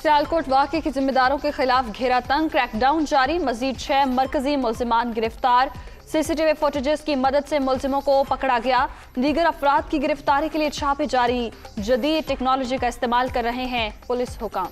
सियालकोट वाक़े के जिम्मेदारों के खिलाफ घेरा तंग, क्रैकडाउन जारी, मजीद 6 मरकजी मुल्जिमान गिरफ्तार। सीसीटीवी फुटेजेस की मदद से मुल्जिमों को पकड़ा गया। दीगर अफराद की गिरफ्तारी के लिए छापे जारी, जदीद टेक्नोलॉजी का इस्तेमाल कर रहे हैं पुलिस हुकाम।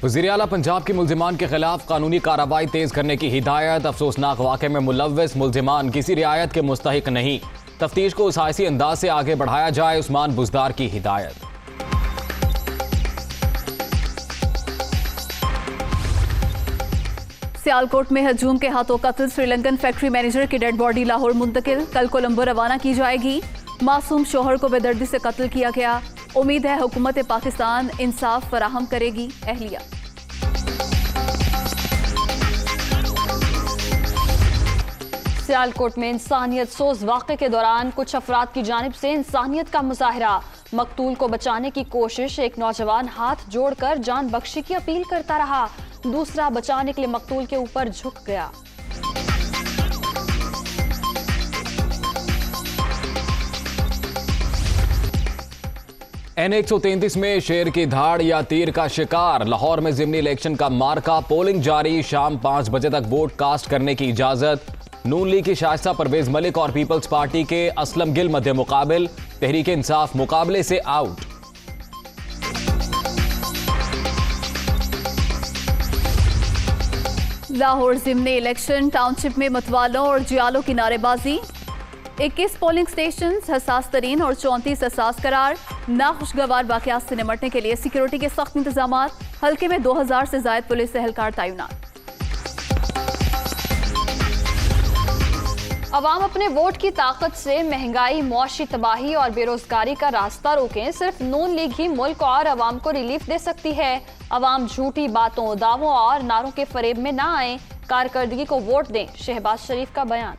वज़ीर आला पंजाब के मुल्जिमान के खिलाफ कानूनी कार्रवाई तेज करने की हिदायत। अफसोसनाक वाक़े में मुलव्वस मुल्जिमान किसी रियायत के मुस्तहिक नहीं। तफ्तीश को साइसी अंदाज से आगे बढ़ाया जाए, उस्मान बुज़दार की हिदायत। सियालकोट में हजूम के हाथों कत्ल, श्रीलंकन फैक्ट्री मैनेजर की डेड बॉडी लाहौर मुंतकिल, कल कोलंबो रवाना की जाएगी। मासूम शोहर को बेदर्दी से कत्ल किया गया। उम्मीद है हुकूमत पाकिस्तान इंसाफ फराहम करेगी। अहलिया सियालकोट में इंसानियत सोज वाक़े के दौरान कुछ अफराद की जानिब से इंसानियत का मुजाहरा। मकतूल को बचाने की कोशिश, एक नौजवान हाथ जोड़कर जान बख्शी की अपील करता रहा, दूसरा बचाने के लिए मकतूल के ऊपर झुक गया। N133 में शेर की धाड़ या तीर का शिकार। लाहौर में ज़िमनी इलेक्शन का मार्का, पोलिंग जारी, शाम 5 बजे तक वोट कास्ट करने की इजाजत। नून लीग की शाइस्ता परवेज मलिक और पीपल्स पार्टी के असलम गिल मध्य मुकाबिल, तहरीक इंसाफ मुकाबले से आउट। लाहौर ज़िमनी इलेक्शन, टाउनशिप में मतवालों और जियालों की नारेबाजी। 21 पोलिंग स्टेशन हसास तरीन और 34 हसास करार। नाखुशगवार वाकयात से निपटने के लिए सिक्योरिटी के सख्त इंतजाम। हल्के में 2000 से जायद पुलिस एहलकार तैनात। अवाम अपने वोट की ताकत से महंगाई, मुआशी तबाही और बेरोजगारी का रास्ता रोकें। सिर्फ नून लीग ही मुल्क और अवाम को रिलीफ दे सकती है। अवाम झूठी बातों, दावों और नारों के फरेब में ना आए, कारकर्दगी को वोट दें। शहबाज शरीफ का बयान।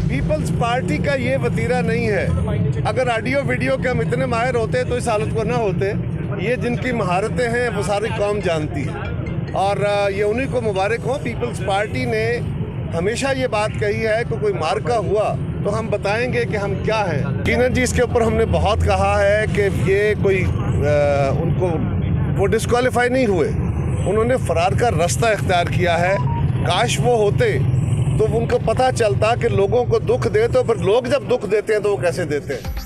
पीपल्स पार्टी का ये वतीरा नहीं है। अगर ऑडियो वीडियो के हम इतने माहिर होते तो इस हालत को ना होते। ये जिनकी महारतें हैं वो सारी कौम जानती है और ये उन्हीं को मुबारक हो। पीपल्स पार्टी ने हमेशा ये बात कही है कि कोई मार्का हुआ तो हम बताएंगे कि हम क्या हैं। यकीनन जी इसके ऊपर हमने बहुत कहा है कि ये कोई उनको वो डिस्क्वालीफाई नहीं हुए, उन्होंने फरार का रास्ता इख्तियार किया है। काश वो होते तो उनको पता चलता कि लोगों को दुख दे तो फिर लोग जब दुख देते हैं तो वो कैसे देते हैं।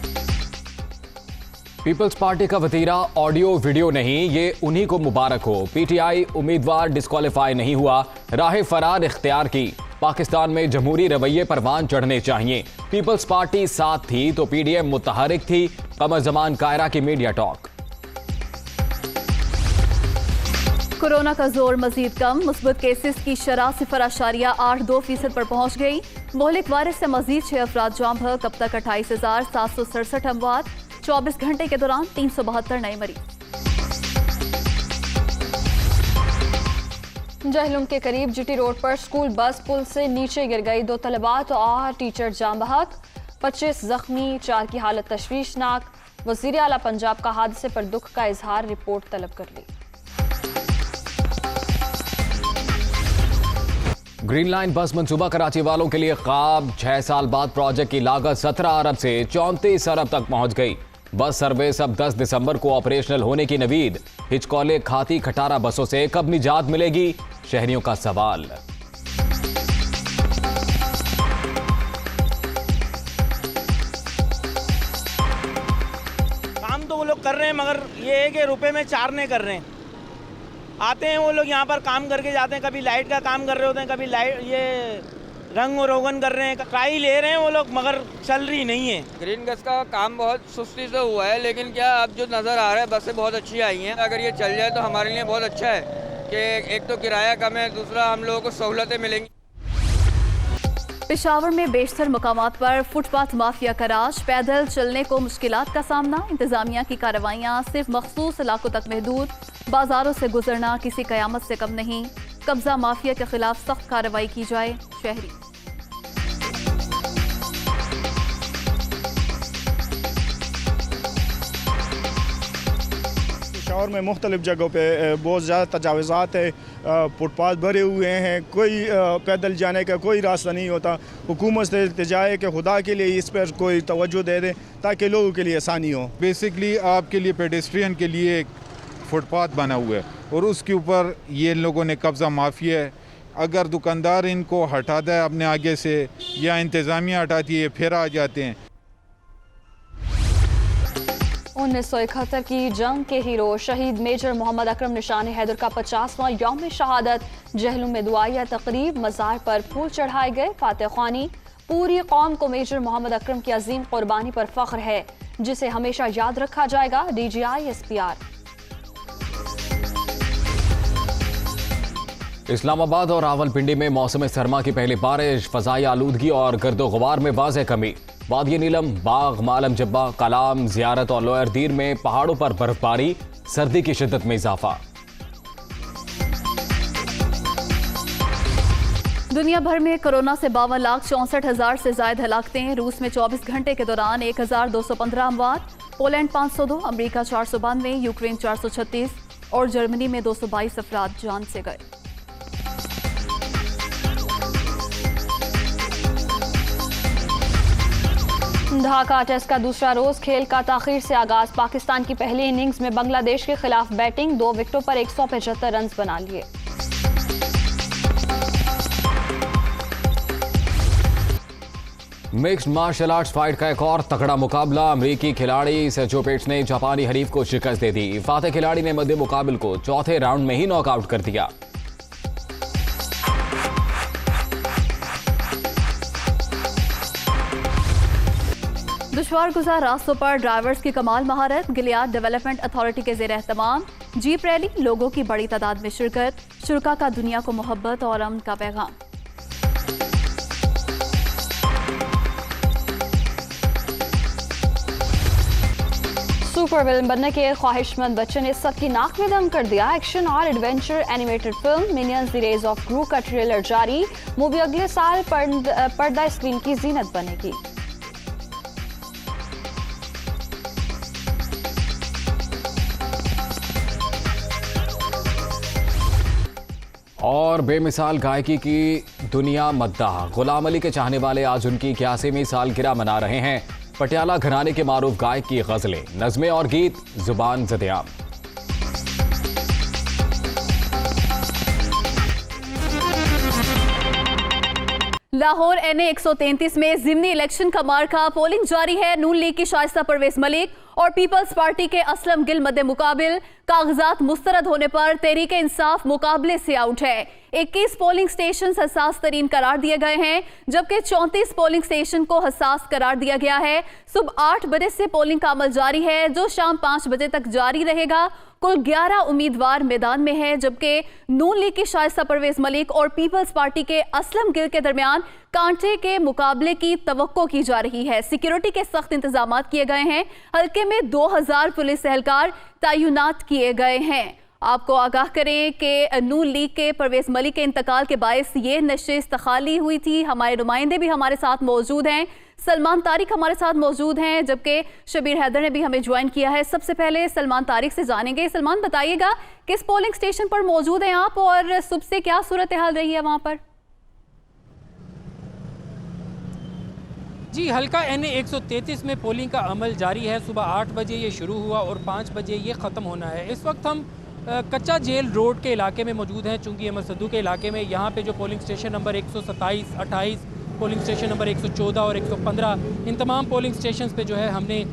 पीपल्स पार्टी का वतीरा ऑडियो वीडियो नहीं, ये उन्हीं को मुबारक हो। पीटीआई उम्मीदवार डिस्क्वालीफाई नहीं हुआ, राह फरार इख्तियार की। पाकिस्तान में जमहूरी रवैये परवान चढ़ने चाहिए। पीपल्स पार्टी साथ थी तो पीडीएम मुतहरिक थी। कमर जमान कायरा की मीडिया टॉक। कोरोना का जोर मजीद कम, मुस्बत केसेस की शरह 0.82% पर पहुंच गई। मोहलिक वायरस से मजीद 6 अफराद जाम भग। अब तक 28,767 अमवात। 24 घंटे के दौरान 372 नए मरीज। जहलुम के करीब जीटी रोड पर स्कूल बस पुल से नीचे गिर गई। 2 तलबात और टीचर जाम बहक, 25 जख्मी, 4 की हालत तशवीशनाक। वज़ीर आला पंजाब का हादसे पर दुख का इजहार, रिपोर्ट तलब कर ली। ग्रीन लाइन बस मंसूबा कराची वालों के लिए ख्वाब। 6 साल बाद प्रोजेक्ट की लागत 17 अरब से 34 अरब तक पहुंच गई। बस सर्विस अब 10 दिसंबर को ऑपरेशनल होने की नवीद। हिचकौले, खाती, खटारा बसों से कब निजात मिलेगी, शहरियों का सवाल। काम तो वो लोग कर रहे हैं मगर ये है कि रुपए में 4 नहीं कर रहे हैं। आते हैं वो लोग यहाँ पर काम करके जाते हैं, कभी लाइट का काम कर रहे होते हैं, कभी लाइट ये रंग और रोगन कर रहे हैं, ट्राई ले रहे हैं वो लोग मगर चल रही नहीं है। ग्रीन गैस का काम बहुत सुस्ती से हुआ है, लेकिन क्या अब जो नज़र आ रहा है बसें बहुत अच्छी आई हैं। अगर ये चल जाए तो हमारे लिए बहुत अच्छा है कि एक तो किराया कम है, दूसरा हम लोगों को सहूलतें मिलेंगी। पेशावर में बेशतर मकामात पर फुटपाथ माफिया का राज। पैदल चलने को मुश्किलात का सामना। इंतजामिया की कार्रवाइयाँ सिर्फ मखसूस इलाकों तक महदूद। बाजारों से गुजरना किसी कयामत से कम नहीं। कब्जा माफिया के खिलाफ सख्त कार्रवाई की जाए, शहरी। पेशावर में मुख्तलिफ जगहों पे बहुत ज़्यादा तजावज़ात है। फुटपाथ भरे हुए हैं, कोई पैदल जाने का कोई रास्ता नहीं होता। हुकूमत से इल्तिजा है कि खुदा के लिए इस पर कोई तवज्जो दे दें ताकि लोगों के लिए आसानी हो। बेसिकली आपके लिए पेडेस्ट्रियन के लिए एक फुटपाथ बना हुआ है और उसके ऊपर ये लोगों ने कब्ज़ा माफिया है। अगर दुकानदार इनको हटाता है अपने आगे से या इंतज़ामिया हटाती है फिर आ जाते हैं। 1971 की जंग के हीरो शहीद मेजर मोहम्मद अकरम निशान हैदर का 50वां यौम शहादत। जहलुम में दुआया तकरीब, मज़ार पर फूल चढ़ाए गए, फातह ख्वानी। पूरी कौम को मेजर मोहम्मद अकरम की अजीम कुर्बानी पर फख्र है जिसे हमेशा याद रखा जाएगा। DGI SPR। इस्लामाबाद और रावलपिंडी में मौसम सरमा की पहली बारिश, फजाई आलूदगी और गर्दो गुबार में वाज़ेह कमी। वादिय नीलम, बाग, मालम जब्बा, कलाम, जियारत और लोअर दीर में पहाड़ों पर बर्फबारी, सर्दी की शिद्दत में इजाफा। दुनिया भर में कोरोना से 52,64,000 से ज्यादा हलाकतें। रूस में 24 घंटे के दौरान 1,215 अमवात, पोलैंड 502, अमेरिका 492, यूक्रेन 436 और जर्मनी में 222 अफराद जान से गए। ढाका टेस्ट का दूसरा रोज खेल का ताखीर से आगाज। पाकिस्तान की पहली इनिंग्स में बांग्लादेश के खिलाफ बैटिंग, 2 विकेटों पर 175 रन बना लिए। मिक्स्ड मार्शल आर्ट्स फाइट का एक और तगड़ा मुकाबला। अमेरिकी खिलाड़ी सेजो पेट्स ने जापानी हरीफ को शिकस्त दे दी। फातेह खिलाड़ी ने मध्य मुकाबले को चौथे राउंड में ही नॉकआउट कर दिया। दुश्वार गुजार रास्तों पर ड्राइवर्स की कमाल महारत। गिलियाद डेवलपमेंट अथॉरिटी के ज़ेर एहतमाम जीप रैली, लोगों की बड़ी तादाद में शिरकत। शुरका का दुनिया को मोहब्बत और अमन का पैगाम। सुपर विलन बनने के ख्वाहिशमंद बच्चे ने सबकी नाक में दम कर दिया। एक्शन और adventure animated film Minions the rise of Gru का ट्रेलर जारी। मूवी अगले साल पर्दा स्क्रीन की जीनत बनेगी। और बेमिसाल गायकी की दुनिया मद्दाह गुलाम अली के चाहने वाले आज उनकी 81वीं सालगिरह मना रहे हैं। पटियाला घराने के मारूफ गायक की गजलें, नज़में और गीत जुबान ज़द-ए-आम। लाहौर NA 133 में ज़िमनी इलेक्शन का मार्का, पोलिंग जारी है। नून लीग की शाइस्ता परवेज मलिक और पीपल्स पार्टी के असलम गिल मद्दे मुकाबिल। कागजात मुस्तरद होने पर तहरीक इंसाफ मुकाबले से आउट है। 21 पोलिंग स्टेशन हसास तरीन करार दिए गए हैं जबकि 34 पोलिंग स्टेशन को हसास करार दिया गया है। सुबह 8 बजे से पोलिंग का अमल जारी है जो शाम 5 बजे तक जारी रहेगा। कुल 11 उम्मीदवार मैदान में हैं जबकि नून लीग की शाइस्ता परवेज मलिक और पीपल्स पार्टी के असलम गिल के दरमियान कांटे के मुकाबले की तवक्को की जा रही है। सिक्योरिटी के सख्त इंतजाम किए गए हैं। हल्के में 2000 पुलिस एहलकार तैनात किए गए हैं। आपको आगाह करें कि नून लीग के परवेज मलिक के इंतकाल के बायस ये नशिस्त खाली हुई थी। हमारे नुमाइंदे भी हमारे साथ मौजूद हैं। सलमान तारिक हमारे साथ मौजूद हैं जबकि शबीर हैदर ने भी हमें ज्वाइन किया है। सबसे पहले सलमान तारिक से जानेंगे। सलमान, बताइएगा किस पोलिंग स्टेशन पर मौजूद हैं आप और सुबह से क्या सूरत हाल रही है वहां पर? जी, हल्का NA 133 में पोलिंग का अमल जारी है। सुबह 8 बजे ये शुरू हुआ और 5 बजे ये ख़त्म होना है। इस वक्त हम कच्चा जेल रोड के इलाके में मौजूद हैं चूँकि अहमद सद्दू के इलाके में। यहाँ पे जो polling station number 127, 28, polling station number 114 और 115, इन तमाम पोलिंग स्टेशन पे जो है हमने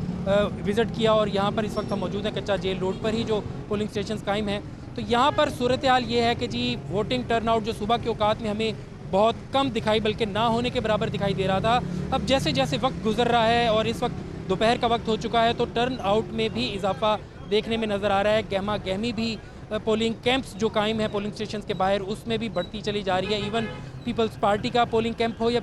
विज़िट किया और यहाँ पर इस वक्त हम मौजूद हैं कच्चा जेल रोड पर ही जो पोलिंग स्टेशन कायम हैं। तो यहाँ पर सूरत हाल ये है कि जी वोटिंग टर्नआउट जो सुबह के औकात में हमें बहुत कम दिखाई बल्कि ना होने के बराबर दिखाई दे रहा था, अब जैसे जैसे वक्त गुजर रहा है और इस वक्त दोपहर का वक्त हो चुका है तो टर्न आउट में भी इजाफा देखने में नज़र आ रहा है। गहमा गहमी भी पोलिंग कैंप्स जो कायम है पोलिंग स्टेशन के बाहर उसमें भी बढ़ती चली जा रही है। इवन पीपल्स पार्टी का पोलिंग कैंप हो या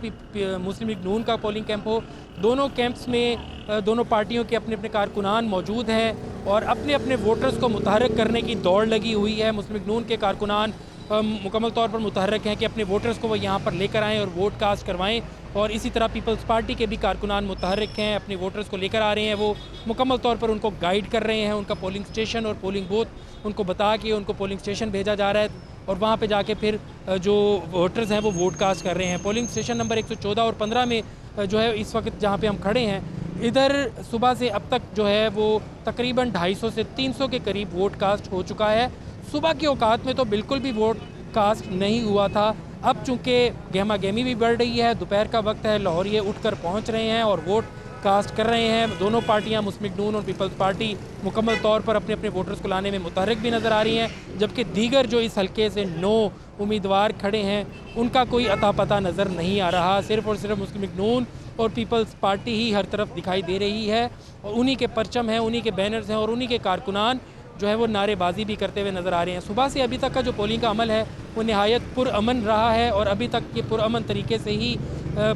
मुस्लिम लीग नून का पोलिंग कैंप हो, दोनों कैंप्स में दोनों पार्टियों के अपने अपने कारकुनान मौजूद हैं और अपने अपने वोटर्स को मुतहर्रिक करने की दौड़ लगी हुई है। मुस्लिम लीग नून के कारकुनान मुकम्मल तौर पर मुतहर्रिक हैं कि अपने वोटर्स को वो यहाँ पर लेकर आएँ और वोट कास्ट करवाएं और इसी तरह पीपल्स पार्टी के भी कारकुनान मुतहर्रिक हैं, अपने वोटर्स को लेकर आ रहे हैं। वो मुकम्मल तौर पर उनको गाइड कर रहे हैं, उनका पोलिंग स्टेशन और पोलिंग बूथ उनको बता के उनको पोलिंग स्टेशन भेजा जा रहा है और वहाँ पे जाके फिर जो वोटर्स हैं वो वोट कास्ट कर रहे हैं। पोलिंग स्टेशन नंबर 114 और 15 में जो है इस वक्त जहाँ पे हम खड़े हैं, इधर सुबह से अब तक जो है वो तकरीबन 250 से 300 के करीब वोट कास्ट हो चुका है। सुबह के औकात में तो बिल्कुल भी वोट कास्ट नहीं हुआ था। अब चूँकि गहमा गहमी भी बढ़ रही है, दोपहर का वक्त है, लाहौरिये उठकर पहुँच रहे हैं और वोट कास्ट कर रहे हैं। दोनों पार्टियां मुस्लिम लीग नून और पीपल्स पार्टी मुकम्मल तौर पर अपने अपने वोटर्स को लाने में मुतहर्रिक भी नज़र आ रही हैं, जबकि दीगर जो इस हल्के से 9 उम्मीदवार खड़े हैं उनका कोई अता पता नज़र नहीं आ रहा। सिर्फ और सिर्फ मुस्लिम लीग नून और पीपल्स पार्टी ही हर तरफ दिखाई दे रही है और उन्हीं के परचम हैं, उन्हीं के बैनर्स हैं और उन्हीं के कारकुनान जो है वो नारेबाजी भी करते हुए नज़र आ रहे हैं। सुबह से अभी तक का जो पोलिंग का अमल है वो नहायत पुरअमन रहा है और अभी तक ये पुरअमन तरीके से ही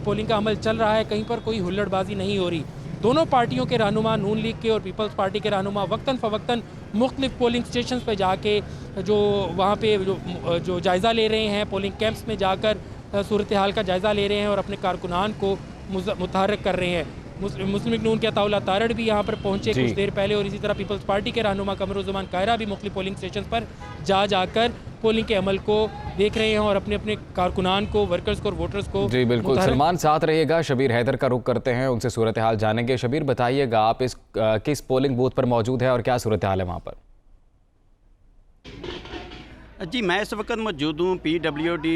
पोलिंग का अमल चल रहा है, कहीं पर कोई हुल्लड़बाजी नहीं हो रही। दोनों पार्टियों के रहनुमा, नून लीग के और पीपल्स पार्टी के रहनुमा वक्तन फ़वक्तन मुख्तलिफ पोलिंग स्टेशन पर जाके जो वहाँ पे जो जायज़ा ले रहे हैं, पोलिंग कैंप्स में जाकर सूरत हाल का जायज़ा ले रहे हैं और अपने कारकुनान को मुतहर्रिक कर रहे हैं। मुस्लिम लीग नून के अताउल्लाह तारड़ भी यहाँ पर पहुँचे कुछ देर पहले और इसी तरह पीपल्स पार्टी के रहनुमा कमरुज़्ज़मान कायरा भी मुख्तलिफ पोलिंग स्टेशन पर जाकर पोलिंग के अमल को देख रहे हैं और अपने अपने कारकुनान को, वर्कर्स को और वोटर्स को। जी बिल्कुल, सलमान साथ रहिएगा। शबीर हैदर का रुख करते हैं, उनसे सूरत हाल जानेंगे। शबीर बताइएगा, आप इस किस पोलिंग बूथ पर मौजूद है और क्या सूरत हाल है वहाँ पर? जी, मैं इस वक्त मौजूद हूँ PWD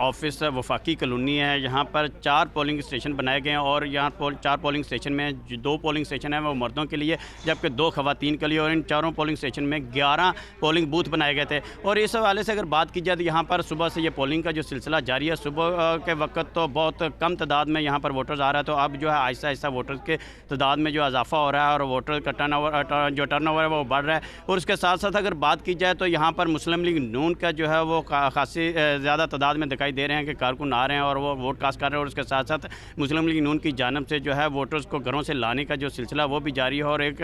ऑफिस वफाकी कॉलोनी है। यहाँ पर 4 पोलिंग स्टेशन बनाए गए हैं और यहाँ 4 पोलिंग स्टेशन में 2 पोलिंग स्टेशन हैं वो मर्दों के लिए जबकि 2 ख़वातीन के लिए और इन चारों पोलिंग स्टेशन में 11 पोलिंग बूथ बनाए गए थे। और इस हवाले से अगर बात की जाए तो यहाँ पर सुबह से ये पोलिंग का जो सिलसिला जारी है। सुबह के वक्त तो बहुत कम तादाद में यहाँ पर वोटर्स आ रहा है, तो अब जो है आहिस्ता आहिस्ता वोटर्स के तादाद में जो इजाफा हो रहा है और वोटर का टर्नओवर है वो बढ़ रहा है। और उसके साथ साथ अगर बात की जाए तो यहाँ पर मुस्लिम लीग नून का जो है वो खासी ज़्यादा तादाद में दिखाई दे रहे हैं कि कारकुन आ रहे हैं और वो वोट कास्ट कर रहे हैं। और उसके साथ साथ मुस्लिम लीग नून की जानब से जो है वोटर्स को घरों से लाने का जो सिलसिला वो भी जारी है और एक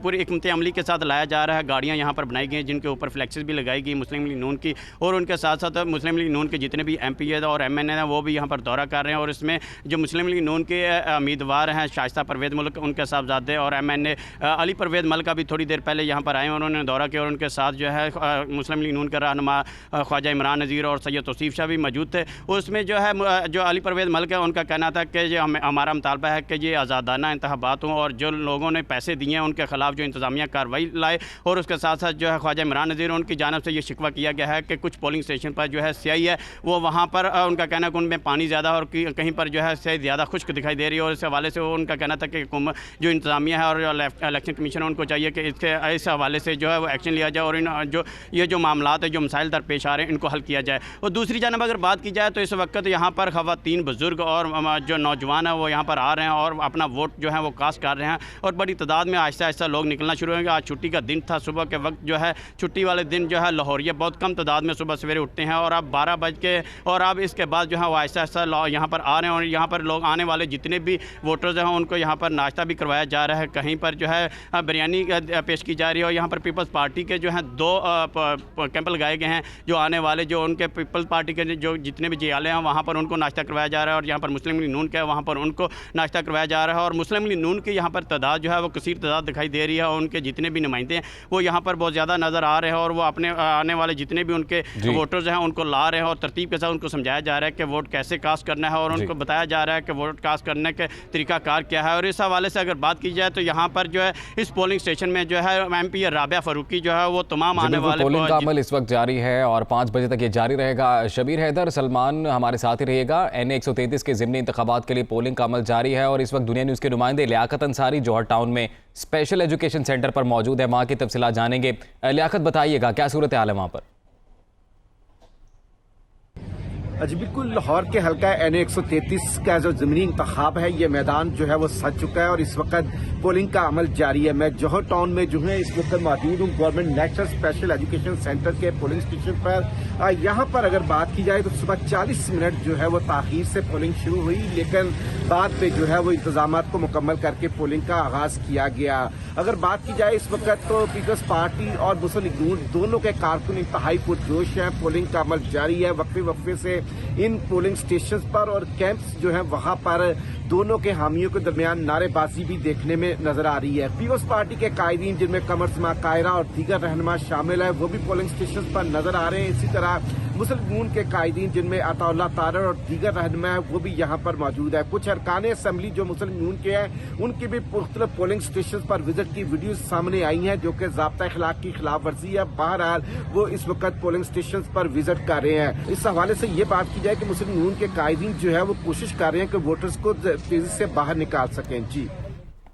पूरी हिकमत अमली के साथ लाया जा रहा है। गाड़ियाँ यहाँ पर बनाई गई हैं जिनके ऊपर फ्लैक्सेस भी लगाई गई मुस्लिम लीग नून की और उनके साथ साथ मुस्लिम लीग नून के जितने भी MP और MNA हैं वो भी यहाँ पर दौरा कर रहे हैं। और इसमें जो मुस्लिम लीग नून के उम्मीदवार हैं शाइस्ता परवेज़ मलिक, उनके साहबजादे और MNA अली परवेज़ मलिक का भी थोड़ी देर पहले यहाँ पर आए और उन्होंने दौरा किया और उनके साथ जो है मुस्लिम लीग नून का रहनुमा ख्वाजा इमरान नज़ीर और सैयद तौसीफ शाह भी मौजूद थे। उसमें जो है जो अली परवेज़ मलिक है उनका कहना था कि जो हमारा मुतालबा है कि ये आज़ादाना इंतखाबात हों और जो लोगों ने पैसे दिए हैं उनके खिलाफ जो इंतज़ामिया कार्रवाई लाए। और उसके साथ साथ जो है ख्वाजा इमरान नज़ीर उनकी जानब से ये शिकवा किया गया है कि कुछ पोलिंग स्टेशन पर जो है स्याही है वो वहाँ पर उनका कहना है कि उनमें पानी ज़्यादा और कहीं पर जो है स्याही ज़्यादा खुश्क दिखाई दे रही है। और इस हवाले से उनका कहना था कि जो इंतज़ामिया है और इलेक्शन कमीशन है उनको चाहिए कि इस हवाले से जो है वो एक्शन लिया जाए और इन जो मामलात है जो मसाइल दरपेश आ रहे हैं इनको हल किया जाए। और दूसरी जानब अगर बात की जाए तो इस वक्त यहाँ पर ख़वातीन, बुज़ुर्ग और जो नौजवान हैं वो यहाँ पर आ रहे हैं और अपना वोट जो है वो कास्ट कर रहे हैं और बड़ी तादाद में आहिस्ता आहिस्ता लोग निकलना शुरू होंगे। आज छुट्टी का दिन था, सुबह के वक्त जो है छुट्टी वाले दिन जो है लाहौरिया बहुत कम तादाद में सुबह सवेरे उठते हैं और अब 12 बज के और अब इसके बाद जो है वो आहिस्ता आहिस्ता यहाँ पर आ रहे हैं और यहाँ पर लोग आने वाले जितने भी वोटर्स हैं उनको यहाँ पर नाश्ता भी करवाया जा रहा है। कहीं पर जो है बिरयानी पेश की जा रही है और यहाँ पर पीपल्स पार्टी के जो है 2 कैंप लगाए गए हैं जो आने वाले जो उनके पीपल्स पार्टी के जो जितने भी जियाले हैं वहाँ पर उनको नाश्ता करवाया जा रहा है और यहाँ पर मुस्लिम लीग नून का है वहाँ पर उनको नाश्ता करवाया जा रहा है। और मुस्लिम लीग नून की यहाँ पर तादाद जो है वो कसीर तादाद दिखाई दे रही है और उनके जितने भी नुमाइंदे हैं वो यहाँ पर बहुत ज़्यादा नज़र आ रहे हैं और वो अपने आने वाले जितने भी उनके वोटर्स हैं उनको ला रहे हैं और तरतीब के साथ उनको समझाया जा रहा है कि वोट कैसे कास्ट करना है और उनको बताया जा रहा है कि वोट कास्ट करने के तरीक़ाकार क्या है। और इस हवाले से अगर बात की जाए तो यहाँ पर जो है इस पोलिंग स्टेशन में जो है MP राबिया फ़ारूकी जो है वो तमाम आने वाले पोलिंग का अमल इस वक्त जारी है और 5 बजे तक ये जारी रहेगा। शबीर हैदर, सलमान हमारे साथ ही रहिएगा। NA 133 के ज़िमनी इंतखाबात के लिए पोलिंग का अमल जारी है और इस वक्त दुनिया न्यूज़ के नुमाइंदे लियाकत अंसारी जौहर टाउन में स्पेशल एजुकेशन सेंटर पर मौजूद है, वहाँ की तफसीलात जानेंगे। लियाकत बताइएगा क्या सूरत हाल है वहाँ पर? जी बिल्कुल, लाहौर के हल्का NA 133 का जो ज़मीनी इंतखाब है ये मैदान जो है वो सज चुका है और इस वक्त पोलिंग का अमल जारी है। मैं जौहर टाउन में जो है इस वक्त मौजूद हूँ government national special education centre के पोलिंग स्टेशन पर। यहाँ पर अगर बात की जाए तो सुबह 40 मिनट जो है वो ताख़ीर से पोलिंग शुरू हुई लेकिन बाद पे जो है वो इंतजामात को मुकम्मल करके पोलिंग का आगाज़ किया गया। अगर बात की जाए इस वक्त तो पीपल्स पार्टी और मुस्लिम लीग नून दोनों के कारकुन इंतहाई पुरजोश हैं। पोलिंग का अमल जारी है वक्फे वक्फे से इन पोलिंग स्टेशन पर और कैंप्स जो है वहां पर दोनों के हामियों के दरमियान नारेबाजी भी देखने में नजर आ रही है। पीपल्स पार्टी के कायदीन जिनमें कमरुज़्ज़मान कायरा और दीगर रहनुमा शामिल है वो भी पोलिंग स्टेशन पर नजर आ रहे हैं। इसी तरह मुस्लिम यूनियन के कायदीन जिनमें अताउल्लाह तारर और दीगर रहनुमा है वो भी यहाँ पर मौजूद है। कुछ अरकान असेंबली जो मुस्लिम यूनियन के हैं उनकी भी मुख्तलिफ पोलिंग स्टेशन पर विजिट की वीडियो सामने आई हैं जो कि ज़ाब्ता अखलाक की खिलाफ वर्जी है। बहरहाल वो इस वक्त पोलिंग स्टेशन पर विजिट कर रहे हैं। इस हवाले से ये बात की जाए कि मुस्लिम यूनियन के कायदीन जो है वो कोशिश कर रहे हैं कि वोटर्स को तेजी से बाहर निकाल सकें। जी